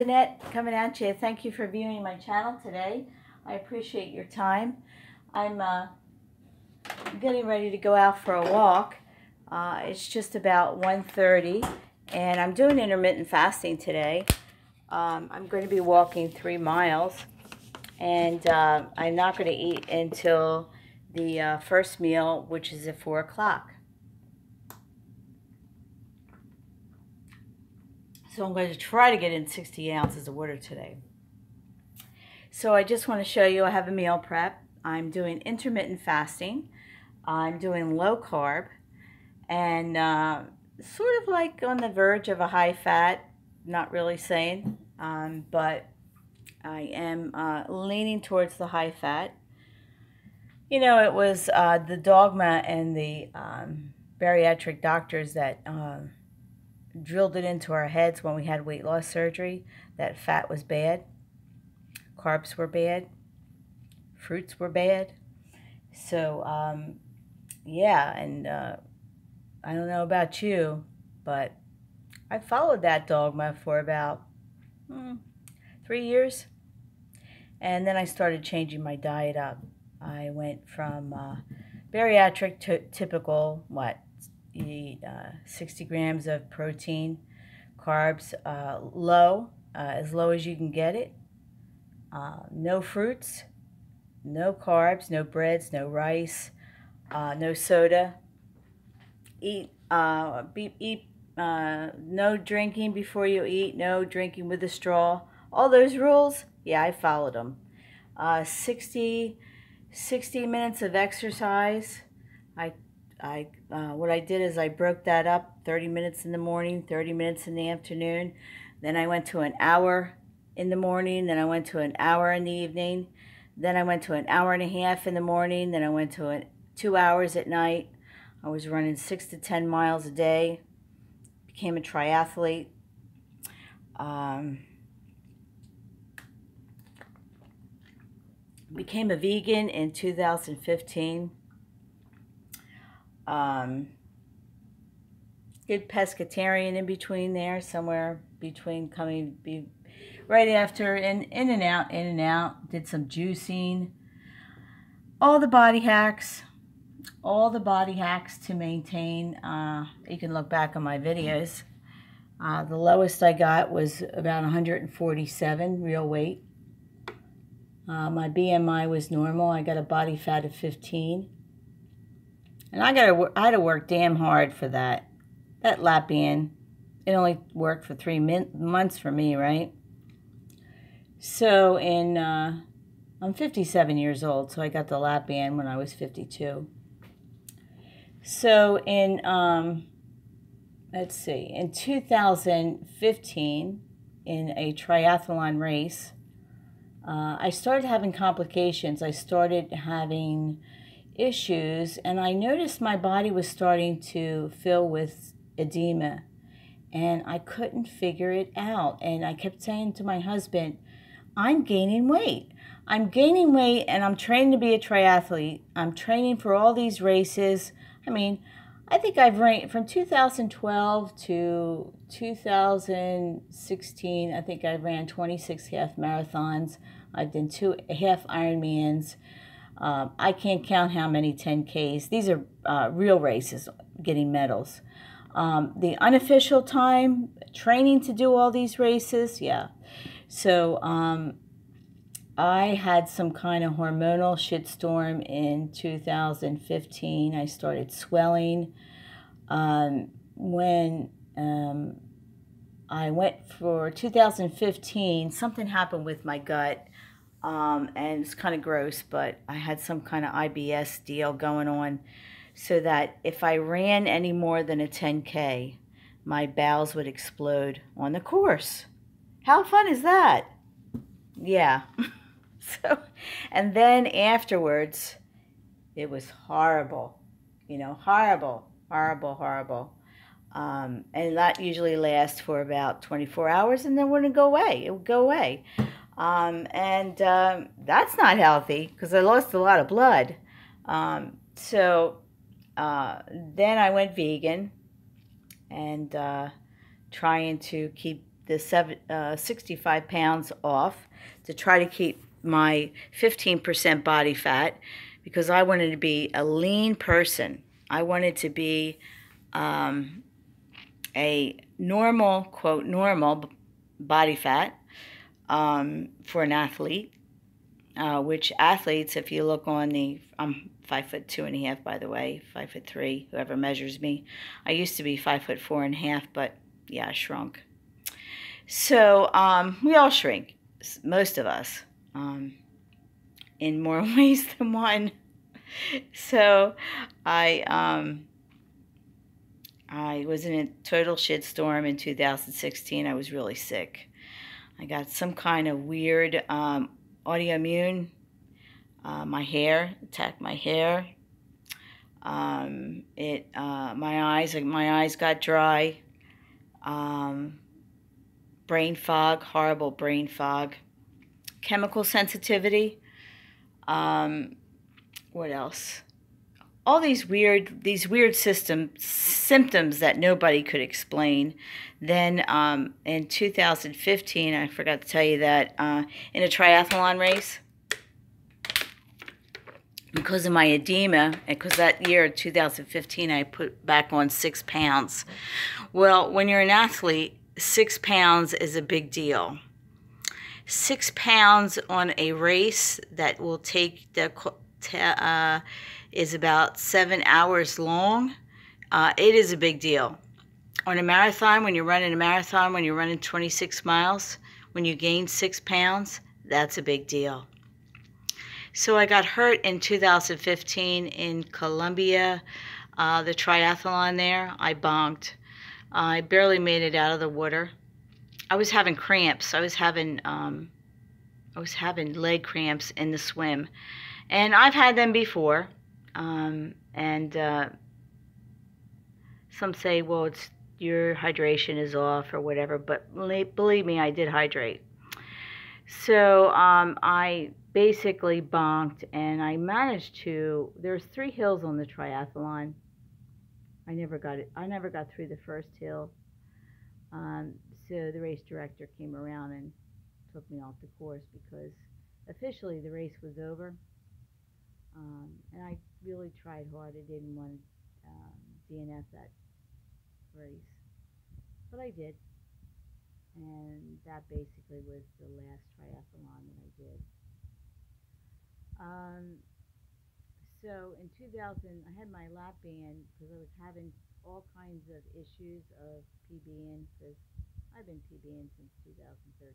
Jeanette coming at you. Thank you for viewing my channel today. I appreciate your time. I'm getting ready to go out for a walk. It's just about 1:30 and I'm doing intermittent fasting today. I'm going to be walking 3 miles and I'm not going to eat until the first meal, which is at 4 o'clock. So I'm going to try to get in 60 ounces of water today. So I just want to show you I have a meal prep. I'm doing intermittent fasting. I'm doing low carb and sort of like on the verge of a high fat, not really saying, but I am leaning towards the high fat. You know, it was the dogma and the bariatric doctors that drilled it into our heads when we had weight loss surgery that fat was bad, carbs were bad, fruits were bad. So yeah, and I don't know about you, but I followed that dogma for about 3 years, and then I started changing my diet up. I went from bariatric to typical, eat 60 grams of protein, carbs low, as low as you can get it, no fruits, no carbs, no breads, no rice, no soda, no drinking before you eat, no drinking with a straw. All those rules, yeah, I followed them. 60 minutes of exercise. What I did is I broke that up, 30 minutes in the morning, 30 minutes in the afternoon. Then I went to an hour in the morning, then I went to an hour in the evening, then I went to an hour and a half in the morning, then I went to 2 hours at night. I was running 6 to 10 miles a day, became a triathlete. Became a vegan in 2015. Did pescatarian in between there, somewhere between right after, in and out, did some juicing, all the body hacks to maintain. You can look back on my videos. The lowest I got was about 147 real weight. My BMI was normal. I got a body fat of 15. And I had to work damn hard for that. That lapband, it only worked for 3 months for me, right? So I'm 57 years old, so I got the lapband when I was 52. So let's see, in 2015, in a triathlon race, I started having complications. I started having issues, and I noticed my body was starting to fill with edema, and I couldn't figure it out. And I kept saying to my husband, I'm gaining weight, and I'm training to be a triathlete. I'm training for all these races. I mean, I think I've ran from 2012 to 2016. I think I ran 26 half marathons. I've done 2 half Ironmans. I can't count how many 10Ks. These are real races, getting medals. The unofficial time, training to do all these races, yeah. So I had some kind of hormonal shitstorm in 2015. I started swelling. When I went for 2015, something happened with my gut. And it's kind of gross, but I had some kind of IBS deal going on, so that if I ran any more than a 10K, my bowels would explode on the course. How fun is that? Yeah. So, and then afterwards, it was horrible. You know, horrible. And that usually lasts for about 24 hours, and then it wouldn't go away. It would go away. That's not healthy, because I lost a lot of blood. So then I went vegan, and trying to keep the 65 pounds off to try to keep my 15% body fat, because I wanted to be a lean person. I wanted to be a normal, quote, normal body fat for an athlete, which athletes, if you look on I'm 5'2.5", by the way, 5'3", whoever measures me. I used to be 5'4.5", but yeah, I shrunk. So we all shrink, most of us, in more ways than one. So I was in a total shitstorm in 2016. I was really sick. I got some kind of weird autoimmune. My hair attacked my hair. My eyes got dry. Brain fog, horrible brain fog. Chemical sensitivity. What else? All these weird symptoms that nobody could explain. Then in 2015, I forgot to tell you that in a triathlon race, because of my edema, and because that year, 2015, I put back on 6 pounds. Well, when you're an athlete, 6 pounds is a big deal. 6 pounds on a race that will take is about 7 hours long. It is a big deal. On a marathon, when you're running 26 miles, when you gain 6 pounds, that's a big deal. So I got hurt in 2015 in Colombia, the triathlon there. I bonked. I barely made it out of the water. I was having cramps. I was having leg cramps in the swim, and I've had them before. Some say, well, it's your hydration is off or whatever, but believe me, I did hydrate. So I basically bonked, and I managed to. There's 3 hills on the triathlon. I never got through the first hill. So the race director came around and took me off the course because officially the race was over. And I really tried hard. I didn't want to DNF that race, but I did. And that basically was the last triathlon that I did. So in 2000, I had my lap band because I was having all kinds of issues of PBing, because I've been PBing since 2013.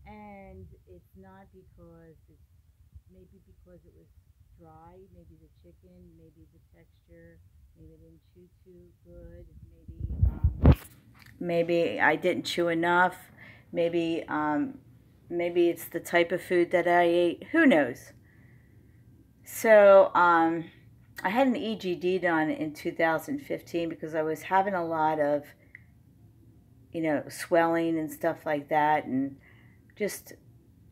And it's not because maybe because it was dry, maybe the chicken, maybe the texture, maybe I didn't chew too good, maybe I didn't chew enough, maybe it's the type of food that I ate, who knows. So I had an EGD done in 2015 because I was having a lot of, swelling and stuff like that, and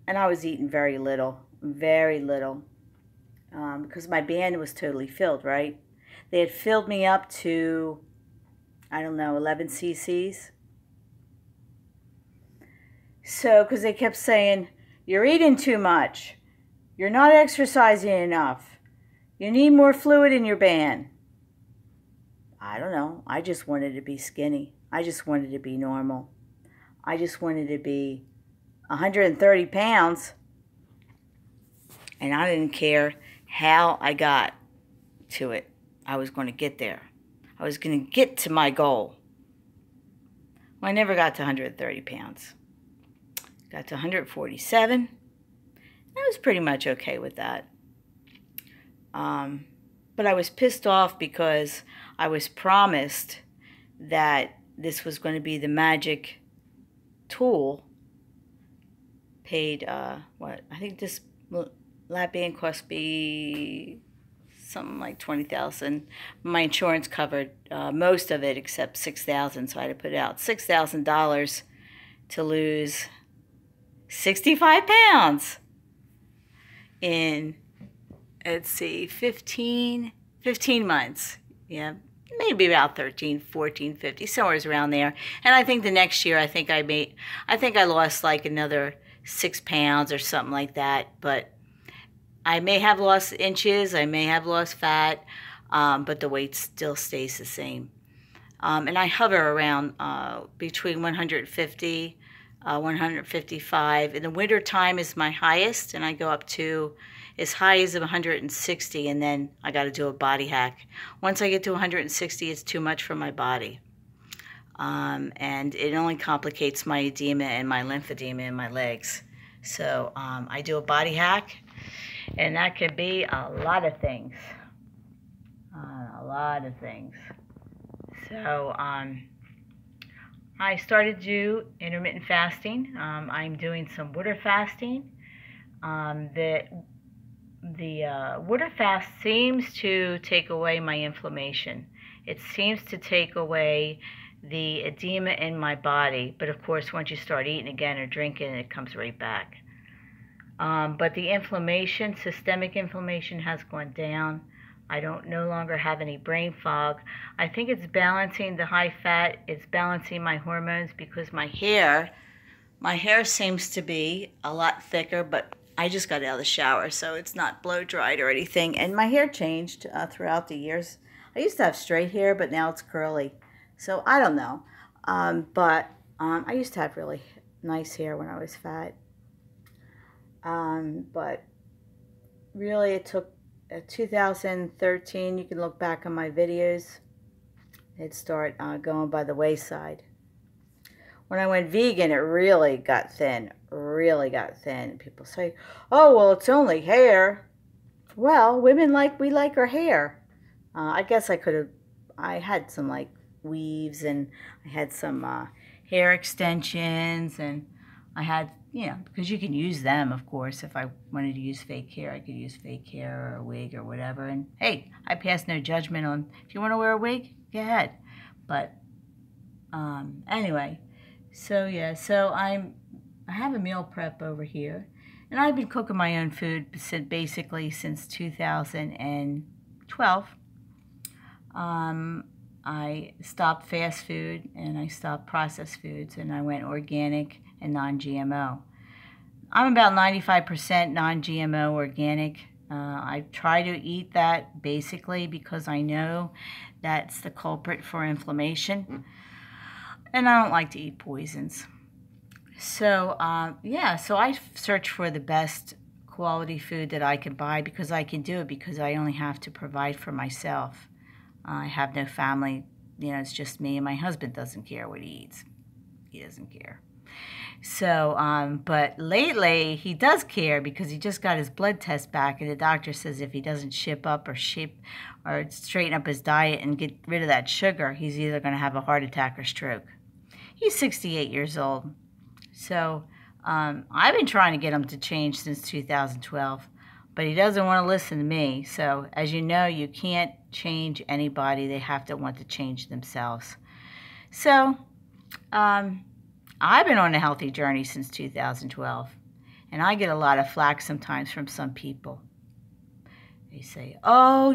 I was eating very little, because my band was totally filled, right? They had filled me up to, 11 cc's. So, because they kept saying, you're eating too much. You're not exercising enough. You need more fluid in your band. I don't know. I just wanted to be skinny. I just wanted to be normal. I just wanted to be 130 pounds. And I didn't care how I got to it. I was going to get there. I was going to get to my goal. Well, I never got to 130 pounds. Got to 147. I was pretty much okay with that. But I was pissed off because I was promised that this was going to be the magic tool. Paid, I think this lap band cost me something like $20,000. My insurance covered most of it except $6,000, so I had to put out $6,000 to lose 65 pounds in, let's see, 15 months. Yeah, maybe about 13, 14, 50, somewhere around there. And I think the next year, I think I lost like another 6 pounds or something like that. But I may have lost inches, I may have lost fat, but the weight still stays the same. And I hover around between 150, 155. In the winter time is my highest, and I go up to as high as 160, and then I got to do a body hack. Once I get to 160, it's too much for my body. And it only complicates my edema and my lymphedema in my legs. So I do a body hack, and that could be a lot of things. So I started to do intermittent fasting. I'm doing some water fasting. The water fast seems to take away my inflammation. It seems to take away the edema in my body. But of course, once you start eating again or drinking, it comes right back. But the inflammation, systemic inflammation, has gone down. I don't no longer have any brain fog. I think it's balancing the high fat. It's balancing my hormones, because my hair seems to be a lot thicker, but I just got out of the shower, so it's not blow dried or anything. And my hair changed throughout the years. I used to have straight hair, but now it's curly. So I don't know. But I used to have really nice hair when I was fat. But really it took 2013, you can look back on my videos, it started going by the wayside. When I went vegan, it really got thin, People say, oh, well, it's only hair. Well, women we like our hair. I guess I had some like weaves, and I had some hair extensions, and I had, because you can use them, of course. If I wanted to use fake hair, I could use fake hair or a wig or whatever. And hey, I pass no judgment on if you want to wear a wig, go ahead. But anyway, so yeah, so I have a meal prep over here, and I've been cooking my own food basically since 2012. I stopped fast food, and I stopped processed foods, and I went organic and non-GMO. I'm about 95% non-GMO organic. I try to eat that basically because I know that's the culprit for inflammation, and I don't like to eat poisons. So yeah, so I search for the best quality food that I can buy, because I can do it, because I only have to provide for myself. I have no family, it's just me, and my husband doesn't care what he eats. He doesn't care. So, but lately he does care, because he just got his blood test back, and the doctor says if he doesn't straighten up his diet and get rid of that sugar, he's either going to have a heart attack or stroke. He's 68 years old. So, I've been trying to get him to change since 2012. But he doesn't want to listen to me. So, as you know, you can't change anybody. They have to want to change themselves. So, I've been on a healthy journey since 2012. And I get a lot of flack sometimes from some people. They say, oh,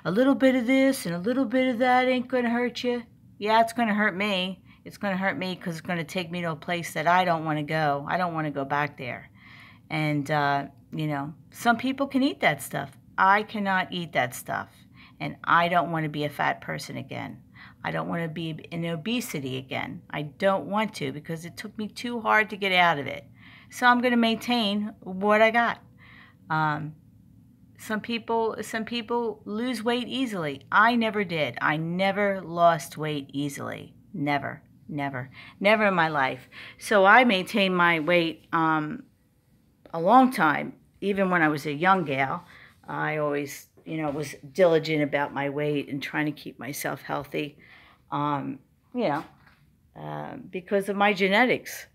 a little bit of this and a little bit of that ain't going to hurt you. Yeah, it's going to hurt me. It's going to hurt me because it's going to take me to a place that I don't want to go. I don't want to go back there. And, some people can eat that stuff. I cannot eat that stuff. And I don't want to be a fat person again. I don't want to be in obesity again. I don't want to, because it took me too hard to get out of it. So I'm going to maintain what I got. Some people lose weight easily. I never did. I never lost weight easily. Never in my life. So I maintained my weight a long time. Even when I was a young gal, I always, was diligent about my weight and trying to keep myself healthy, because of my genetics.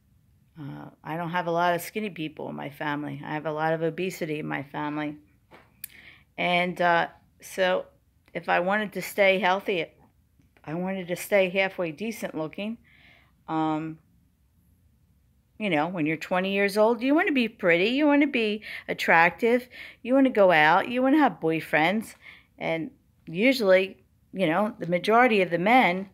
I don't have a lot of skinny people in my family. I have a lot of obesity in my family. And so if I wanted to stay healthy, I wanted to stay halfway decent looking. When you're 20 years old, you want to be pretty, you want to be attractive, you want to go out, you want to have boyfriends. And usually, you know, the majority of the men,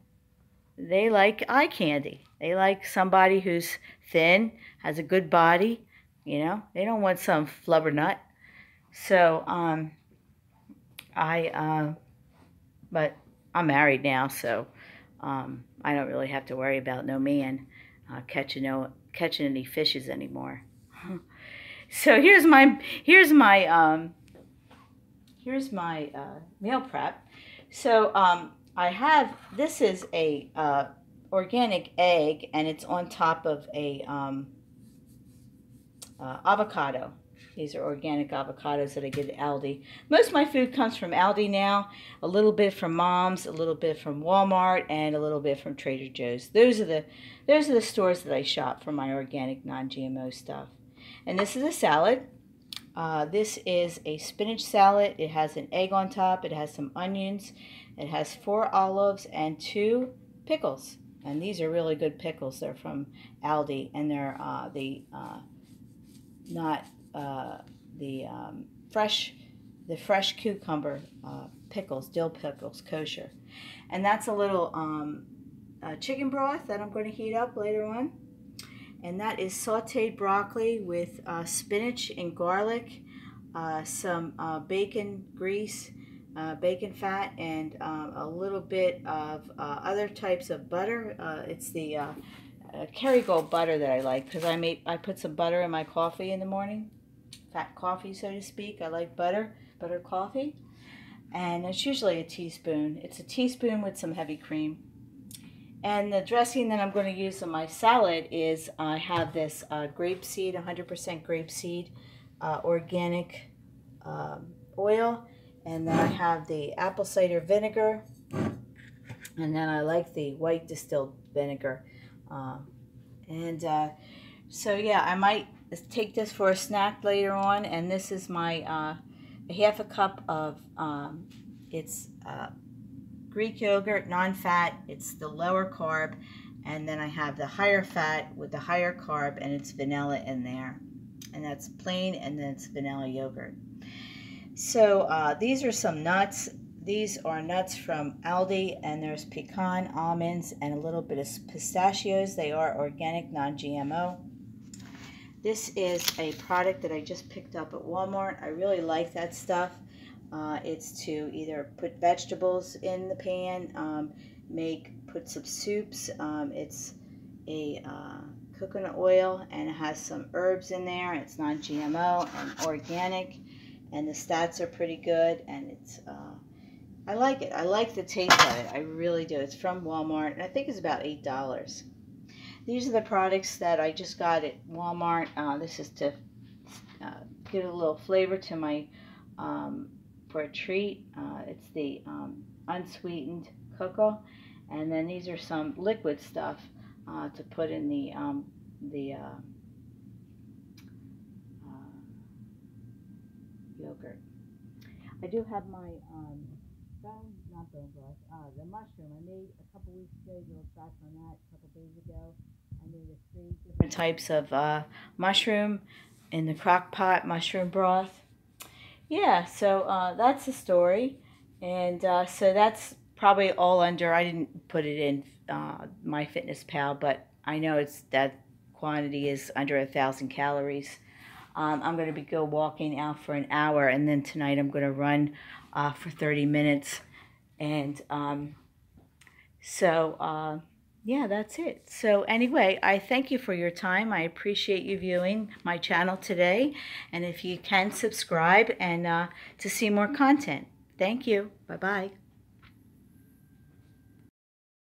they like eye candy. They like somebody who's thin, has a good body, you know. They don't want some flubber nut. So, but I'm married now, so I don't really have to worry about no man catching any fishes anymore. So here's my meal prep. So this is a organic egg, and it's on top of a avocado. These are organic avocados that I get at Aldi. Most of my food comes from Aldi now. A little bit from Mom's, a little bit from Walmart, and a little bit from Trader Joe's. Those are the stores that I shop for my organic, non-GMO stuff. And this is a salad. This is a spinach salad. It has an egg on top. It has some onions. It has 4 olives and 2 pickles. And these are really good pickles. They're from Aldi, and they're not the fresh cucumber pickles, dill pickles, kosher. And that's a little chicken broth that I'm going to heat up later on. And that is sauteed broccoli with spinach and garlic, some bacon grease, bacon fat, and a little bit of other types of butter. It's the Kerrygold butter that I like, because I put some butter in my coffee in the morning, fat coffee, so to speak. I like butter coffee, and it's usually a teaspoon. It's a teaspoon with some heavy cream. And the dressing that I'm going to use on my salad is I have this grapeseed, 100% grapeseed, organic oil, and then I have the apple cider vinegar, and then I like the white distilled vinegar. So yeah, I might take this for a snack later on. And this is my half a cup of Greek yogurt, non-fat. It's the lower carb, and then I have the higher fat with the higher carb, and it's vanilla in there, and that's plain, and then it's vanilla yogurt. So these are some nuts. These are nuts from Aldi, and there's pecan, almonds, and a little bit of pistachios. They are organic, non-GMO. This is a product that I just picked up at Walmart. I really like that stuff. It's to either put vegetables in the pan, put some soups. It's a coconut oil, and it has some herbs in there. It's non-GMO and organic, and the stats are pretty good, and it's I like it. I like the taste of it. I really do. It's from Walmart, and I think it's about $8. These are the products that I just got at Walmart. This is to give a little flavor to my for a treat. It's the unsweetened cocoa, and then these are some liquid stuff to put in the yogurt. I do have my the mushroom. I made a couple weeks ago. You look back on that a couple days ago. I made 3 different types of mushroom in the crock pot mushroom broth. Yeah, so that's the story, and so that's probably all under. I didn't put it in MyFitnessPal, but I know that quantity is under 1,000 calories. I'm going to go walking out for an hour, and then tonight I'm going to run for 30 minutes, and yeah, that's it. So anyway, I thank you for your time. I appreciate you viewing my channel today, and if you can, subscribe and to see more content. Thank you. Bye-bye.